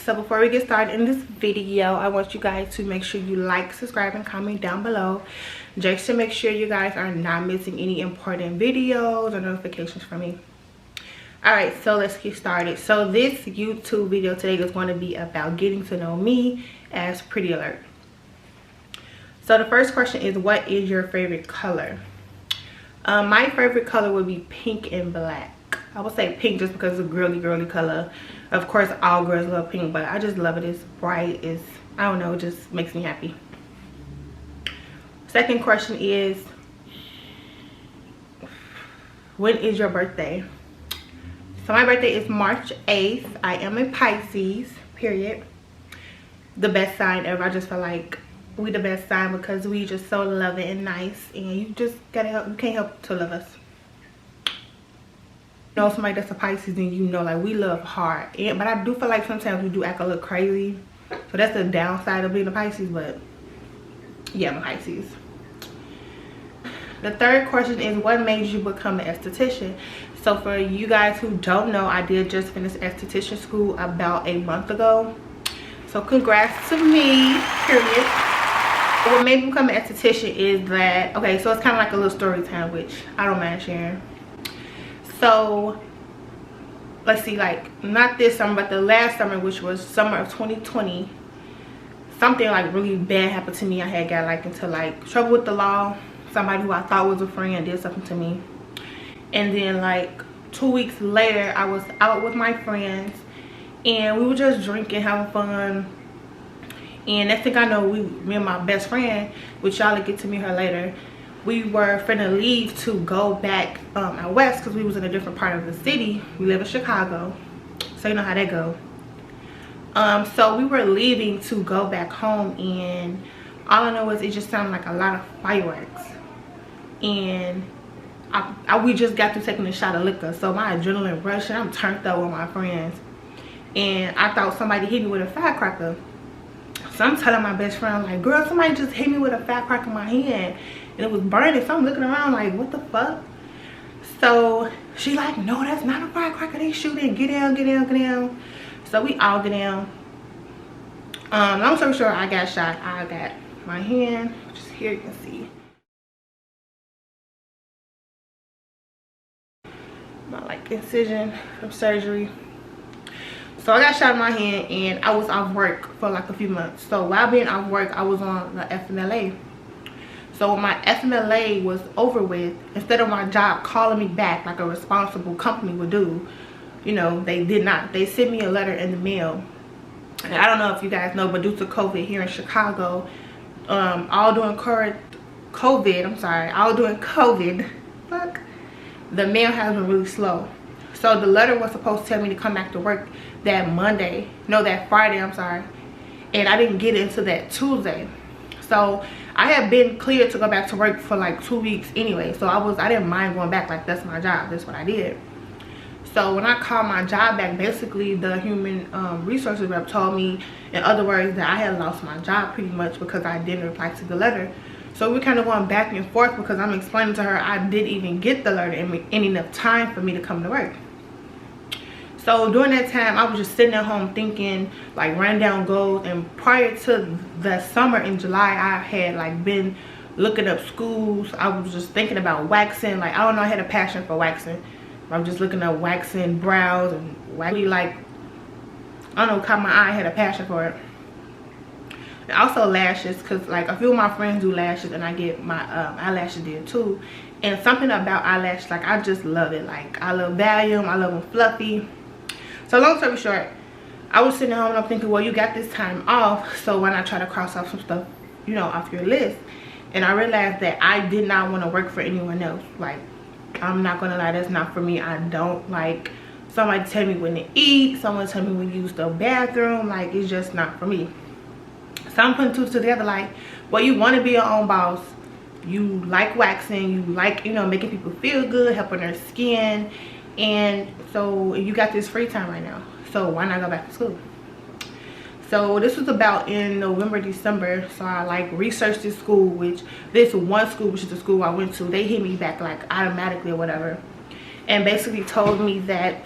So before we get started in this video, I want you guys to make sure you like, subscribe, and comment down below just to make sure you guys are not missing any important videos or notifications from me. Alright, so let's get started. So this YouTube video today is going to be about getting to know me as Pretty Alert. So the first question is, what is your favorite color? My favorite color would be pink and black. I would say pink just because it's a girly color. Of course, all girls love pink, but I just love it. It's bright. It's, I don't know, it just makes me happy. Second question is, when is your birthday? So my birthday is March 8th. I am a Pisces, period. The best sign ever. I just feel like we the best sign because we just so loving and nice, and you just gotta help, you can't help to love us. You know somebody that's a Pisces, and you know, like, we love hard, but I do feel like sometimes we do act a little crazy, so that's the downside of being a Pisces. But yeah, I'm a Pisces. The third question is, what made you become an esthetician? So for you guys who don't know, I did just finish esthetician school about a month ago, so congrats to me, period. What made me become an esthetician is that, okay, so it's kind of like a little story time, which I don't mind sharing. So let's see, like, not this summer but the last summer, which was summer of 2020, something like really bad happened to me. I had got like into like trouble with the law. Somebody who I thought was a friend did something to me, and then like 2 weeks later I was out with my friends and we were just drinking, having fun, and next thing I know, me and my best friend, which y'all will get to meet her later, we were finna leave to go back out west because we was in a different part of the city. We live in Chicago, so you know how that go. So we were leaving to go back home, and all I know is it just sounded like a lot of fireworks, and we just got through taking a shot of liquor, so my adrenaline rushing. I'm turned up with my friends, and I thought somebody hit me with a firecracker. So I'm telling my best friend, like, girl, somebody just hit me with a firecracker in my hand and it was burning. So I'm looking around like, what the fuck? So she like, no, that's not a firecracker, they shooting. Get down, get down, get down. So we all get down. Long story short, I got shot. I got my hand, just here you can see my like incision from surgery. So I got shot in my hand and I was off work for like a few months. So while being off work, I was on the FMLA. So when my FMLA was over with, instead of my job calling me back like a responsible company would do, you know, they did not. They sent me a letter in the mail. And I don't know if you guys know, but due to COVID here in Chicago, all during COVID, fuck, the mail has been really slow. So the letter was supposed to tell me to come back to work that Friday, I'm sorry, and I didn't get into that Tuesday. So I had been cleared to go back to work for like 2 weeks anyway, so I didn't mind going back. Like, that's my job, that's what I did. So when I called my job back, basically the human resources rep told me, in other words, that I had lost my job pretty much because I didn't reply to the letter. So we're kind of going back and forth because I'm explaining to her I didn't even get the letter in enough time for me to come to work. So during that time, I was just sitting at home thinking, like, writing down goals. And prior to the summer in July, I had like been looking up schools. I was just thinking about waxing. Like, I don't know, I had a passion for waxing. I was just looking up waxing brows and waxing, like, I don't know, caught my eye. I had a passion for it. And also lashes, because like a few of my friends do lashes and I get my eyelashes did too. And something about eyelashes, like, I just love it. Like, I love volume, I love them fluffy. So long story short, I was sitting at home and I'm thinking, well, you got this time off, so why not try to cross off some stuff, you know, off your list. And I realized that I did not want to work for anyone else. Like, I'm not gonna lie, that's not for me. I don't like somebody tell me when to eat, someone tell me when to use the bathroom. Like, it's just not for me. So I'm putting two together, like, well, you want to be your own boss, you like waxing, you like, you know, making people feel good, helping their skin, and so you got this free time right now, so why not go back to school? So this was about in November, December. So I like researched this school, this one school, which is the school I went to. They hit me back like automatically or whatever, and basically told me that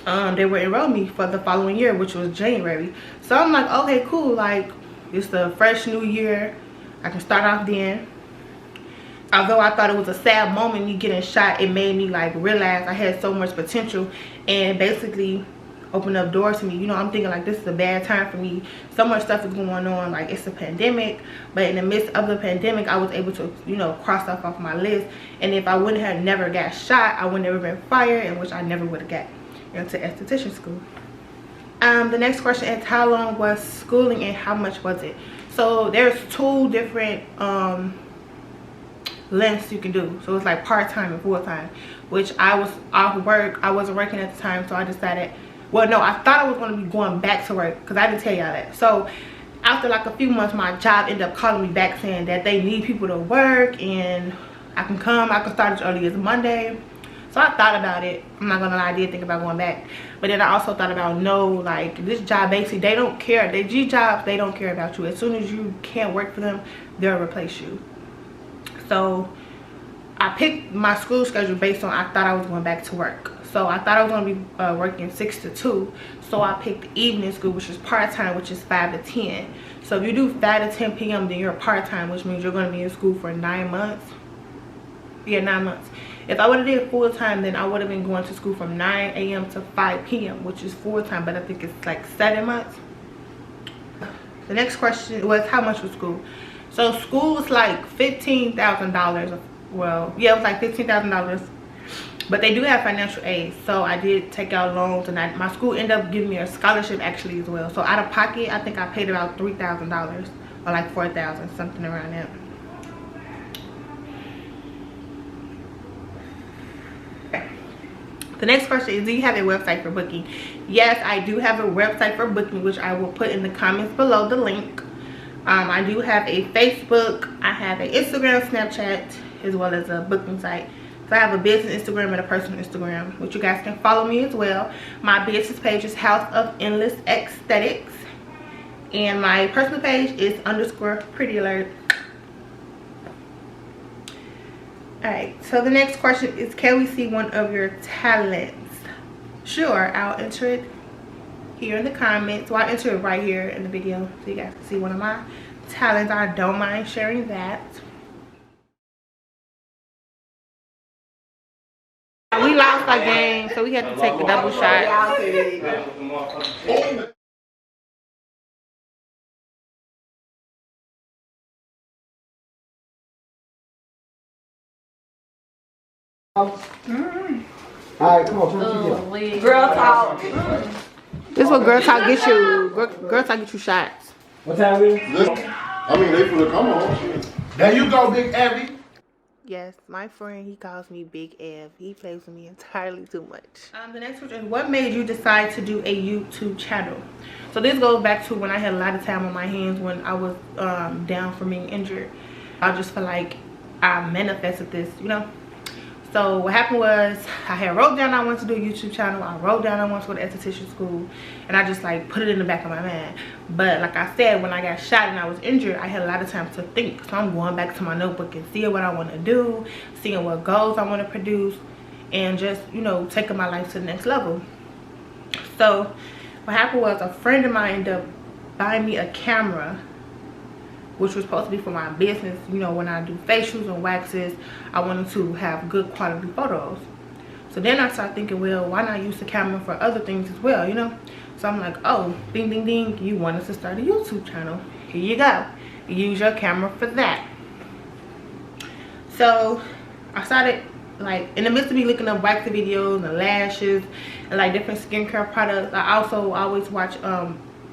they would enroll me for the following year, which was January. So I'm like, okay, cool, like it's the fresh new year, I can start off then. Although I thought it was a sad moment, me getting shot, it made me like realize I had so much potential and basically opened up doors to me. You know, I'm thinking like this is a bad time for me. So much stuff is going on, like it's a pandemic. But in the midst of the pandemic, I was able to, you know, cross stuff off my list. And if I wouldn't have never got shot, I would never been fired, in which I never would have got into esthetician school. The next question is, how long was schooling and how much was it? So there's 2 different lengths you can do. So it's like part-time and full-time, which I was off work. I wasn't working at the time, so I decided, well, no, I thought I was going to be going back to work because I didn't tell y'all that. So after like a few months, my job ended up calling me back saying that they need people to work and I can come. I can start as early as Monday. So I thought about it. I'm not gonna lie, I did think about going back. But then I also thought about, no, like this job basically, they don't care. The G jobs, they don't care about you. As soon as you can't work for them, they'll replace you. So I picked my school schedule based on, I thought I was going back to work. So I thought I was going to be working 6 to 2. So I picked evening school, which is part-time, which is 5 to 10. So if you do 5 to 10 p.m., then you're part-time, which means you're going to be in school for 9 months. Yeah, 9 months. If I would have did full-time, then I would have been going to school from 9 a.m. to 5 p.m., which is full-time, but I think it's like 7 months. The next question was, how much was school? So school was like $15,000. Well, yeah, it was like $15,000. But they do have financial aid, so I did take out loans, and my school ended up giving me a scholarship actually as well. So out of pocket, I think I paid about $3,000 or like $4,000, something around that. The next question is, do you have a website for booking? Yes, I do have a website for booking, which I will put in the comments below, the link. I do have a Facebook, I have an Instagram, Snapchat, as well as a booking site. So I have a business Instagram and a personal Instagram, which you guys can follow me as well. My business page is House of Endless Aesthetics, and my personal page is _PrettyAlert. Alright, so the next question is, can we see one of your talents? Sure, I'll enter it here in the comments. So I'll enter it right here in the video so you guys can see one of my talents. I don't mind sharing that. We lost our game, so we had to take the double shot. Alright, come on, Girl talk. This is what girl talk get you. Girl talk get you shots. What time is it? I mean, they finna come on. There you go, Big Abby. Yes, my friend, he calls me Big Ev. He plays with me entirely too much. The next question is, what made you decide to do a YouTube channel? So this goes back to when I had a lot of time on my hands when I was down from being injured. I just feel like I manifested this, you know. So what happened was, I had wrote down I wanted to do a YouTube channel. I wrote down I wanted to go to esthetician school, and I just like put it in the back of my mind. But like I said, when I got shot and I was injured, I had a lot of time to think. So I'm going back to my notebook and seeing what I want to do, seeing what goals I want to produce, and just, you know, taking my life to the next level. So what happened was, a friend of mine ended up buying me a camera, which was supposed to be for my business. You know, when I do facials and waxes, I wanted to have good quality photos. So then I started thinking, well, why not use the camera for other things as well, you know? So I'm like, oh, ding, ding, ding, you wanted to start a YouTube channel. Here you go. Use your camera for that. So I started, like, in the midst of me looking up waxing videos and lashes and like different skincare products, I also always watch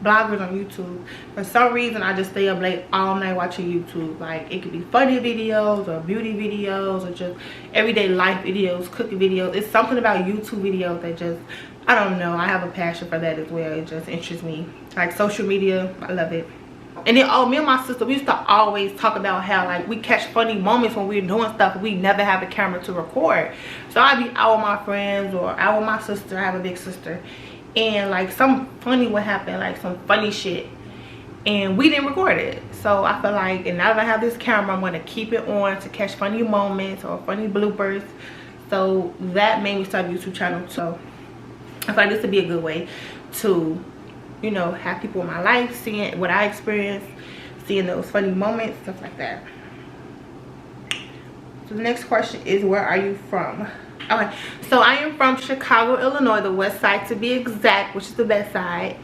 bloggers on YouTube. For some reason, I just stay up late all night watching YouTube. Like, it could be funny videos or beauty videos or just everyday life videos, cooking videos. It's something about YouTube videos that just, I don't know, I have a passion for that as well. It just interests me. Like social media, I love it. And then, oh, me and my sister, we used to always talk about how, like, we catch funny moments when we're doing stuff, we never have a camera to record. So I'd be out with my friends or out with my sister. I have a big sister, and like some funny would happen, like some funny shit, and we didn't record it. So I feel like, and now that I have this camera, I'm going to keep it on to catch funny moments or funny bloopers. So that made me start a YouTube channel. So feel like this would be a good way to, you know, have people in my life seeing what I experienced, seeing those funny moments, stuff like that. So the next question is, where are you from? Okay, so I am from Chicago, Illinois, the west side to be exact, which is the best side.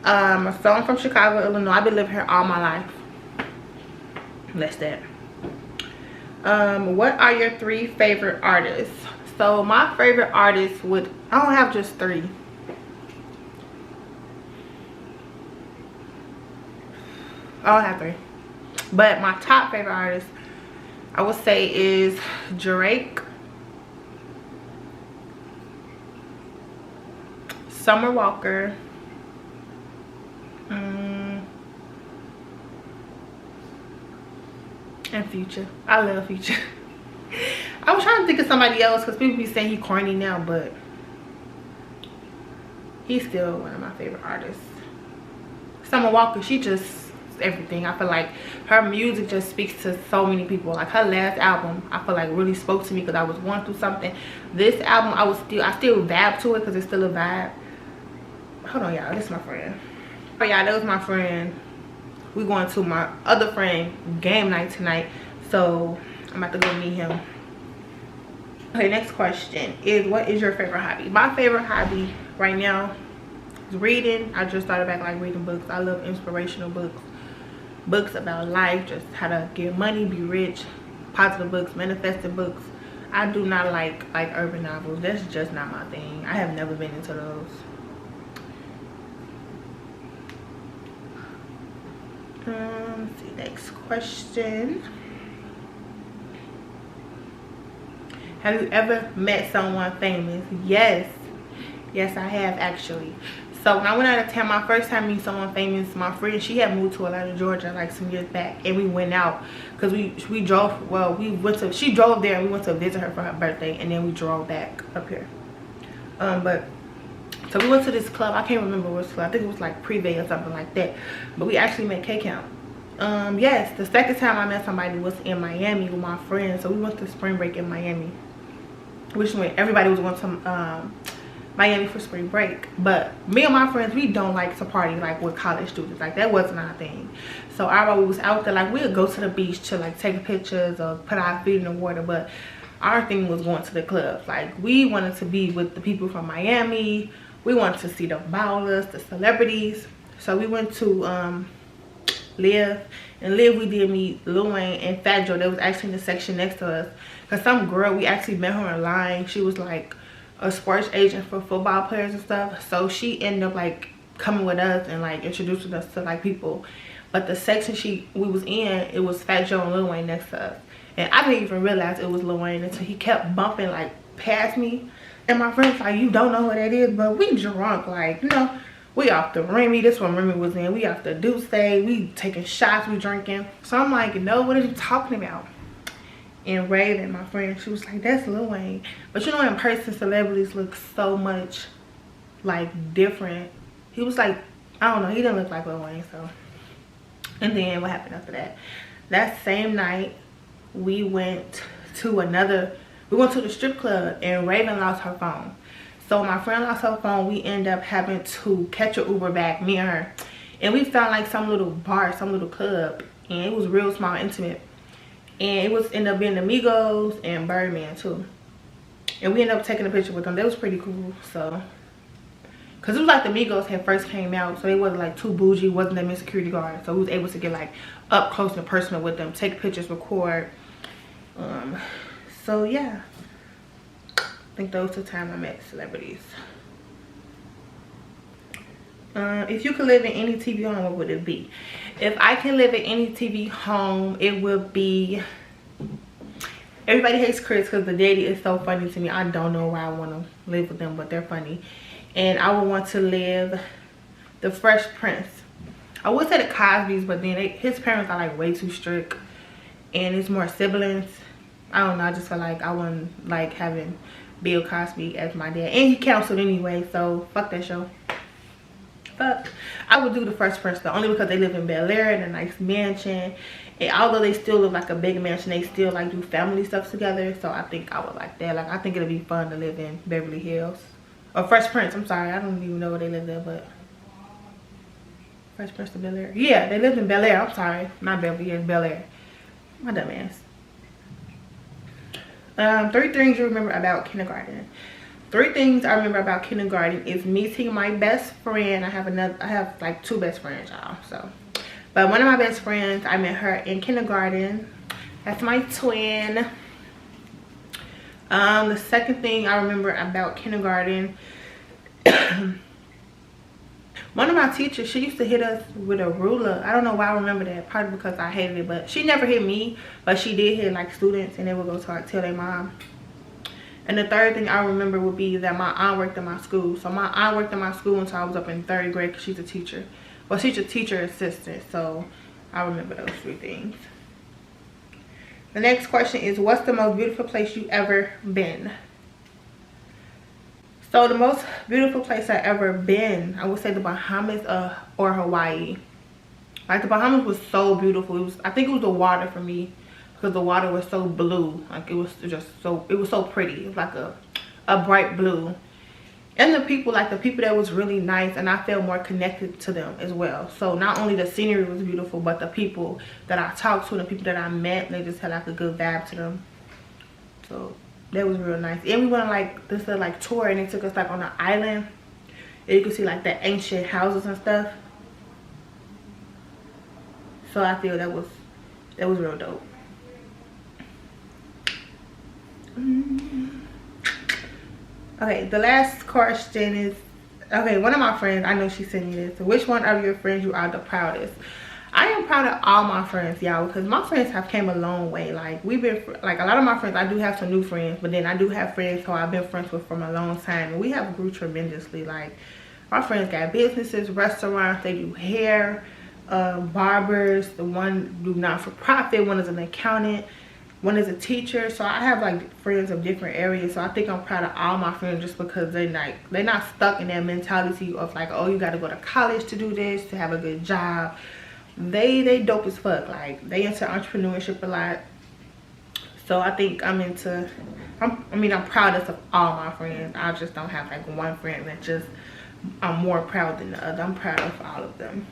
So I'm from Chicago, Illinois. I've been living here all my life. That's that. What are your 3 favorite artists? So my favorite artists would, I don't have just 3. I don't have 3. But my top favorite artist, I would say, is Drake, Summer Walker, and Future. I love Future. I was trying to think of somebody else because people be saying he corny now, but he's still one of my favorite artists. Summer Walker, she just everything. I feel like her music just speaks to so many people. Like her last album, I feel like really spoke to me because I was going through something. This album, I still vibe to it because it's still a vibe. Hold on, y'all, this is my friend. Oh yeah, that was my friend. We going to my other friend game night tonight, so I'm about to go meet him. Okay, next question is, what is your favorite hobby? My favorite hobby right now is reading. I just started back like reading books. I love inspirational books, books about life, just how to get money, be rich, positive books, manifesting books. I do not like urban novels. That's just not my thing. I have never been into those. Let's see, next question. Have you ever met someone famous? Yes, I have actually. So when I went out of town, my first time meeting someone famous, my friend, she had moved to Atlanta, Georgia like some years back, and we went out because we drove. Well, she drove there and we went to visit her for her birthday, and then we drove back up here. So we went to this club. I can't remember which club. I think it was like Privé or something like that. But we actually met K-Count. Yes, the second time I met somebody was in Miami with my friends. So we went to spring break in Miami. Which when everybody was going to Miami for spring break. But me and my friends, we don't like to party like with college students. Like that wasn't our thing. So we was out there, like we would go to the beach to like take pictures or put our feet in the water. But our thing was going to the clubs. Like we wanted to be with the people from Miami. We wanted to see the ballers, the celebrities. So we went to Live. And Live, we did meet Lil Wayne and Fat Joe. That was actually in the section next to us. Because some girl, we actually met her online. She was like a sports agent for football players and stuff. So she ended up like coming with us and like introducing us to like people. But the section we was in, it was Fat Joe and Lil Wayne next to us. And I didn't even realize it was Lil Wayne until he kept bumping like past me. And my friend's like, you don't know who that is? But we drunk, like, you know, we off the Remy. This one Remy was in. We off the Douce. We taking shots, we drinking. So I'm like, no, what are you talking about? And Raven, my friend, she was like, that's Lil Wayne. But you know, in person, celebrities look so much like different. He was like, I don't know, he didn't look like Lil Wayne. So, and then what happened after that? That same night, we went to the strip club and Raven lost her phone. So my friend lost her phone. We ended up having to catch an Uber back, me and her. And we found like some little bar, some little club. And it was real small, intimate. And it ended up being Amigos and Birdman too. And we ended up taking a picture with them. That was pretty cool. So, because it was like the Migos had first came out. So they wasn't like too bougie, wasn't that many security guards. So we was able to get like up close and personal with them. Take pictures, record. So yeah, I think those are the times I met celebrities. If you could live in any TV home, what would it be? If I can live in any TV home, it would be, everybody hates Chris because the daddy is so funny to me. I don't know why I want to live with them, but they're funny. And I would want to live the Fresh Prince. I would say the Cosbys, but then his parents are like way too strict, and it's more siblings. I don't know, I just feel like I wouldn't like having Bill Cosby as my dad. And he counseled anyway, so fuck that show. Fuck. I would do the Fresh Prince though, only because they live in Bel Air in a nice mansion. And although they still live like a big mansion, they still like do family stuff together. So I think I would like that. Like I think it'd be fun to live in Beverly Hills. Or Fresh Prince, I'm sorry. I don't even know where they live there, but Fresh Prince of Bel Air. Yeah, they lived in Bel Air. I'm sorry. Not Beverly Hills, Bel Air. My dumb ass. 3 things you remember about kindergarten. 3 things I remember about kindergarten is meeting my best friend. I have like 2 best friends, y'all. So, but one of my best friends, I met her in kindergarten. That's my twin. The second thing I remember about kindergarten, one of my teachers, she used to hit us with a ruler. I don't know why I remember that, probably because I hated it, but she never hit me, but she did hit like students, and they would go to like tell their mom. And the third thing I remember would be that my aunt worked in my school. So my aunt worked in my school until I was up in 3rd grade, because she's a teacher. Well, she's a teacher assistant, so I remember those 3 things. The next question is, what's the most beautiful place you ever been? So the most beautiful place I ever been, I would say the Bahamas or Hawaii. Like the Bahamas was so beautiful. I think it was the water for me, because the water was so blue. Like it was so pretty. It was like a bright blue. And the people that was really nice, and I felt more connected to them as well. So not only the scenery was beautiful, but the people that I talked to and the people that I met, they just had like a good vibe to them. So that was real nice. And we went on like this little like tour, and they took us like on an island, and you could see like the ancient houses and stuff. So I feel that was real dope. Okay, the last question is, okay, one of my friends, I know she sent me this. So which one of your friends you are the proudest? I am proud of all my friends, y'all, because my friends have came a long way. Like we've been, like a lot of my friends, I do have some new friends, but then I do have friends who I've been friends with from a long time, and we have grew tremendously. Like my friends got businesses, restaurants, they do hair, barbers. The one do not-for-profit, one is an accountant, one is a teacher. So I have like friends of different areas. So I think I'm proud of all my friends, just because they're not stuck in that mentality of like, oh, you got to go to college to do this, to have a good job. They dope as fuck. Like they into entrepreneurship a lot. So I think I'm proudest of all my friends. I just don't have like one friend that just I'm more proud than the other. I'm proud of all of them.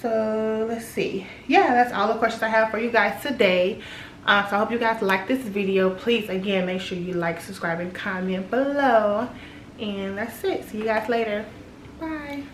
So let's see. Yeah, that's all the questions I have for you guys today. So I hope you guys like this video. Please, again, make sure you like, subscribe, and comment below. And that's it. See you guys later. Bye.